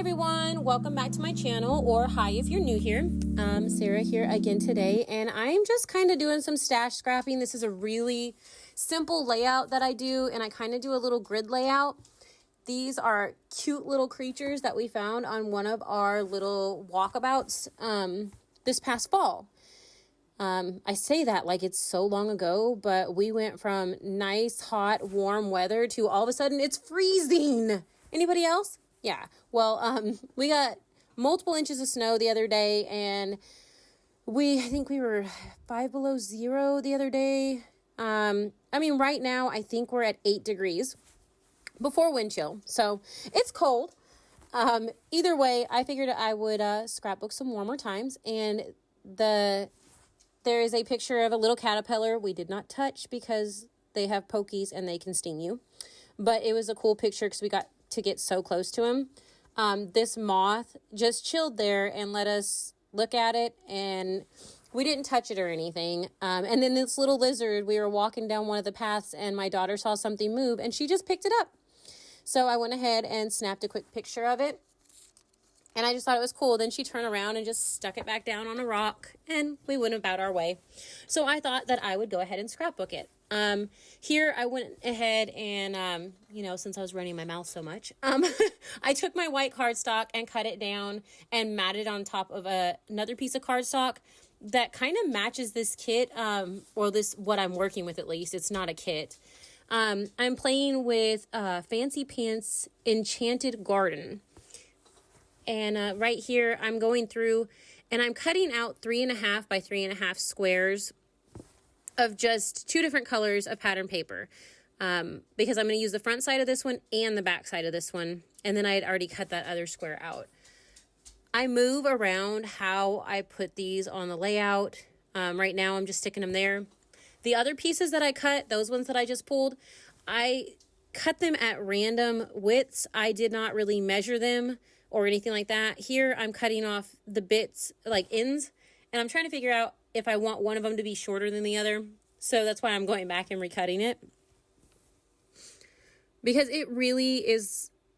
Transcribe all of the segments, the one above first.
everyone, welcome back to my channel, or hi if you're new here. Sarah here again today, and I'm just kind of doing some stash scrapping. This is a really simple layout that I do, and I kind of do a little grid layout. These are cute little creatures that we found on one of our little walkabouts this past fall. I say that like it's so long ago, but we went from nice, hot, warm weather to all of a sudden it's freezing. Anybody else? Yeah. Well, we got multiple inches of snow the other day, and I think we were 5 below zero the other day. Right now I think we're at 8 degrees before wind chill. So it's cold. Either way, I figured I would scrapbook some warmer times, and there is a picture of a little caterpillar we did not touch because they have pokies and they can sting you. But it was a cool picture because we got to get so close to him. This moth just chilled there and let us look at it, and we didn't touch it or anything. And then this little lizard, we were walking down one of the paths and my daughter saw something move and she just picked it up. So I went ahead and snapped a quick picture of it. And I just thought it was cool. Then she turned around and just stuck it back down on a rock, and we went about our way. So I thought that I would go ahead and scrapbook it. Here I went ahead and, since I was running my mouth so much, I took my white cardstock and cut it down and matted on top of another piece of cardstock that kind of matches this kit, what I'm working with at least. It's not a kit. I'm playing with Fancy Pants Enchanted Garden. And right here, I'm going through and I'm cutting out 3.5 by 3.5 squares of just 2 different colors of pattern paper. Because I'm going to use the front side of this one and the back side of this one. And then I had already cut that other square out. I move around how I put these on the layout. Right now, I'm just sticking them there. The other pieces that I cut, those ones that I just pulled, I cut them at random widths. I did not really measure them or anything like that. Here, I'm cutting off the bits, like ends, and I'm trying to figure out if I want one of them to be shorter than the other. So that's why I'm going back and recutting it. Because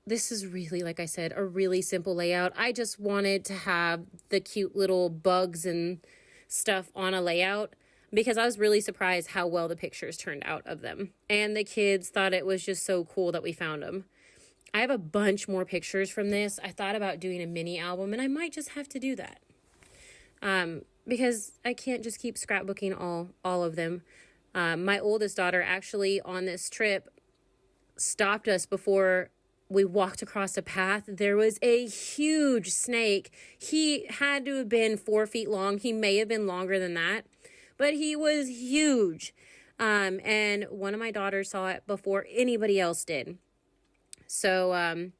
this is really, like I said, a really simple layout. I just wanted to have the cute little bugs and stuff on a layout because I was really surprised how well the pictures turned out of them. And the kids thought it was just so cool that we found them. I have a bunch more pictures from this. I thought about doing a mini album, and I might just have to do that. Because I can't just keep scrapbooking all of them. My oldest daughter actually on this trip stopped us before we walked across a path. There was a huge snake. He had to have been 4 feet long. He may have been longer than that, but he was huge. And one of my daughters saw it before anybody else did. So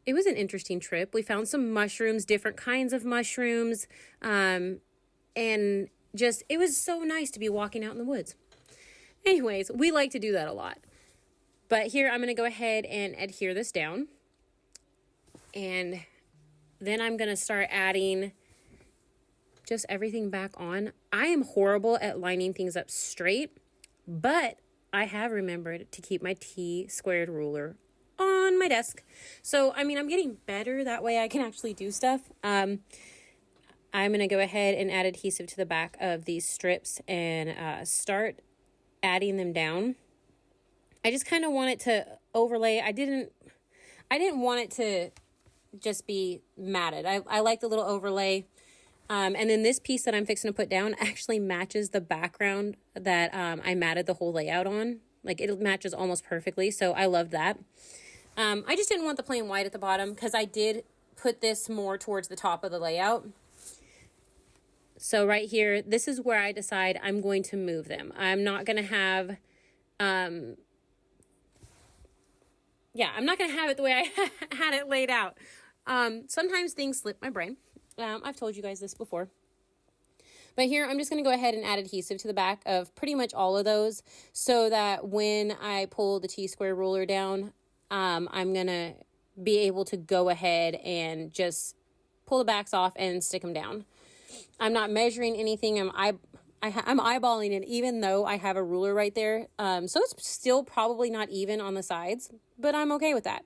it was an interesting trip. We found some mushrooms, different kinds of mushrooms, and just, it was so nice to be walking out in the woods. Anyways, we like to do that a lot. But here I'm going to go ahead and adhere this down. And then I'm going to start adding just everything back on. I am horrible at lining things up straight, but I have remembered to keep my T-squared ruler on my desk. So, I'm getting better. That way I can actually do stuff. I'm going to go ahead and add adhesive to the back of these strips and start adding them down. I just kind of want it to overlay. I didn't want it to just be matted. I like the little overlay. And then this piece that I'm fixing to put down actually matches the background that I matted the whole layout on. Like, it matches almost perfectly. So I love that. I just didn't want the plain white at the bottom because I did put this more towards the top of the layout. So right here, this is where I decide I'm going to move them. I'm not going to have, I'm not going to have it the way I had it laid out. Sometimes things slip my brain. I've told you guys this before. But here, I'm just going to go ahead and add adhesive to the back of pretty much all of those so that when I pull the T-square ruler down, I'm going to be able to go ahead and just pull the backs off and stick them down. I'm not measuring anything. I'm eyeballing it even though I have a ruler right there. So it's still probably not even on the sides, but I'm okay with that.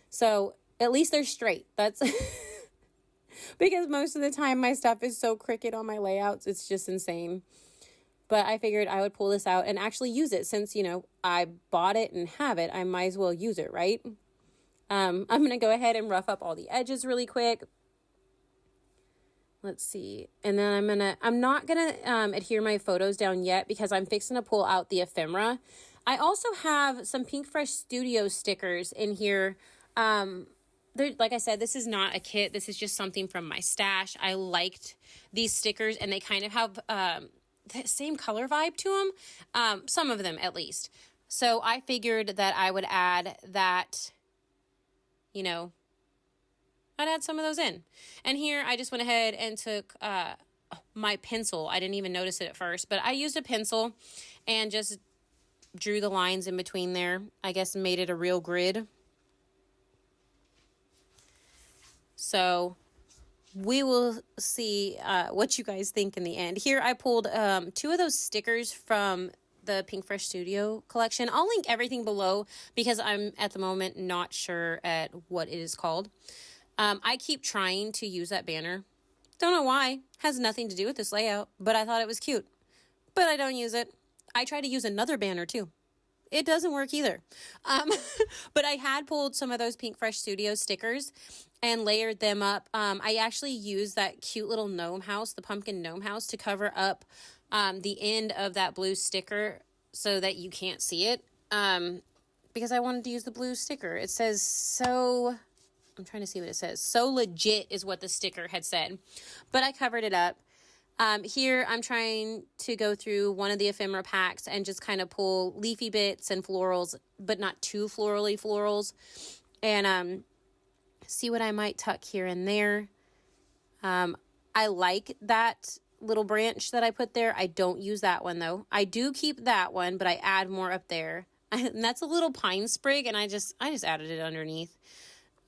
So At least they're straight. That's because most of the time my stuff is so crooked on my layouts. It's just insane. But I figured I would pull this out and actually use it since, you know, I bought it and have it. I might as well use it, right? I'm going to go ahead and rough up all the edges really quick. Let's see. And then I'm not going to adhere my photos down yet because I'm fixing to pull out the ephemera. I also have some Pinkfresh Studio stickers in here. Like I said, this is not a kit. This is just something from my stash. I liked these stickers and they kind of have the same color vibe to them. Some of them at least. So I figured that I would add that, you know, I'd add some of those in. And here I just went ahead and took my pencil. I didn't even notice it at first, but I used a pencil and just drew the lines in between there. I guess made it a real grid. So we will see what you guys think in the end. Here I pulled 2 of those stickers from the Pinkfresh Studio collection. I'll link everything below because I'm at the moment not sure at what it is called. I keep trying to use that banner. Don't know why. Has nothing to do with this layout, but I thought it was cute. But I don't use it. I try to use another banner too. It doesn't work either. But I had pulled some of those Pinkfresh Studio stickers and layered them up. I actually used that cute little gnome house, the pumpkin gnome house, to cover up the end of that blue sticker so that you can't see it. Because I wanted to use the blue sticker. It says so... I'm trying to see what it says. So legit is what the sticker had said. But I covered it up. Here I'm trying to go through one of the ephemera packs and just kind of pull leafy bits and florals, but not too florally florals. And see what I might tuck here and there. I like that little branch that I put there. I don't use that one though. I do keep that one, but I add more up there. And that's a little pine sprig, and I just added it underneath.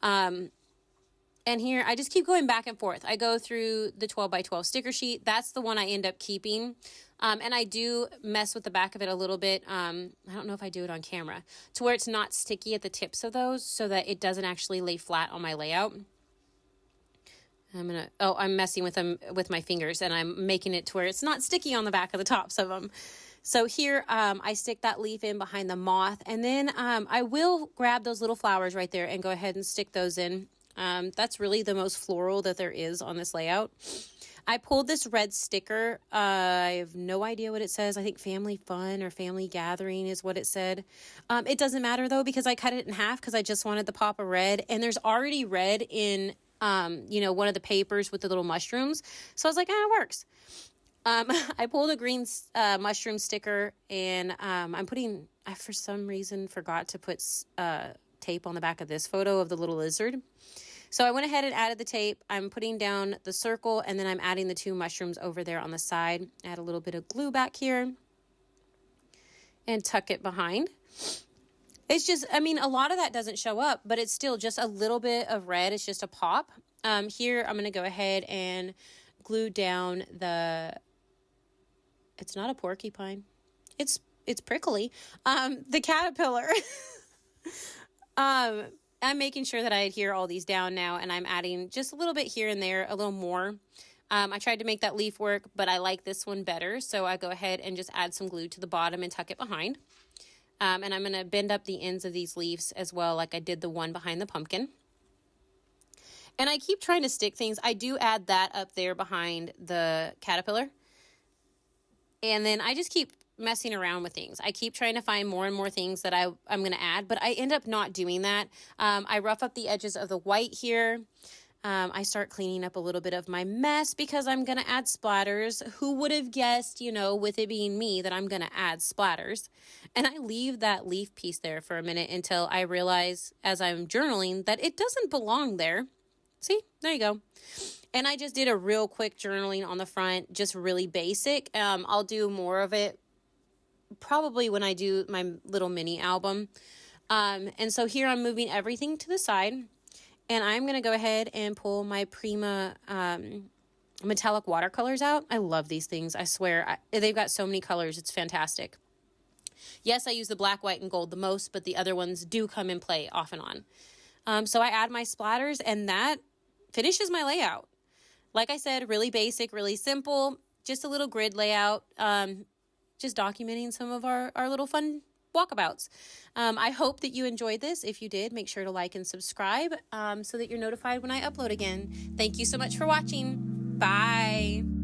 And here I just keep going back and forth. I go through the 12 by 12 sticker sheet. That's the one I end up keeping. And I do mess with the back of it a little bit. I don't know if I do it on camera to where it's not sticky at the tips of those so that it doesn't actually lay flat on my layout. I'm messing with them with my fingers and I'm making it to where it's not sticky on the back of the tops of them. So here, I stick that leaf in behind the moth, and then I will grab those little flowers right there and go ahead and stick those in. That's really the most floral that there is on this layout. I pulled this red sticker. I have no idea what it says. I think family fun or family gathering is what it said. It doesn't matter though, because I cut it in half because I just wanted the pop of red, and there's already red in, one of the papers with the little mushrooms. So I was like, it works. I pulled a green mushroom sticker, and I for some reason forgot to put tape on the back of this photo of the little lizard. So I went ahead and added the tape. I'm putting down the circle, and then I'm adding the 2 mushrooms over there on the side. Add a little bit of glue back here and tuck it behind. It's just, a lot of that doesn't show up, but it's still just a little bit of red. It's just a pop. Here I'm going to go ahead and glue down it's not a porcupine. It's prickly. The caterpillar. I'm making sure that I adhere all these down now, and I'm adding just a little bit here and there, a little more. I tried to make that leaf work, but I like this one better. So I go ahead and just add some glue to the bottom and tuck it behind. And I'm going to bend up the ends of these leaves as well, like I did the one behind the pumpkin. And I keep trying to stick things. I do add that up there behind the caterpillar. And then I just keep messing around with things. I keep trying to find more and more things that I'm going to add, but I end up not doing that. I rough up the edges of the white here. I start cleaning up a little bit of my mess because I'm going to add splatters. Who would have guessed, with it being me, that I'm going to add splatters? And I leave that leaf piece there for a minute until I realize as I'm journaling that it doesn't belong there. See, there you go. And I just did a real quick journaling on the front, just really basic. I'll do more of it probably when I do my little mini album. And so here I'm moving everything to the side, and I'm going to go ahead and pull my Prima metallic watercolors out. I love these things. I swear they've got so many colors. It's fantastic. Yes, I use the black, white, and gold the most, but the other ones do come in play off and on. So I add my splatters and that finishes my layout. Like I said, really basic, really simple, just a little grid layout, just documenting some of our little fun walkabouts. I hope that you enjoyed this. If you did, make sure to like and subscribe so that you're notified when I upload again. Thank you so much for watching. Bye.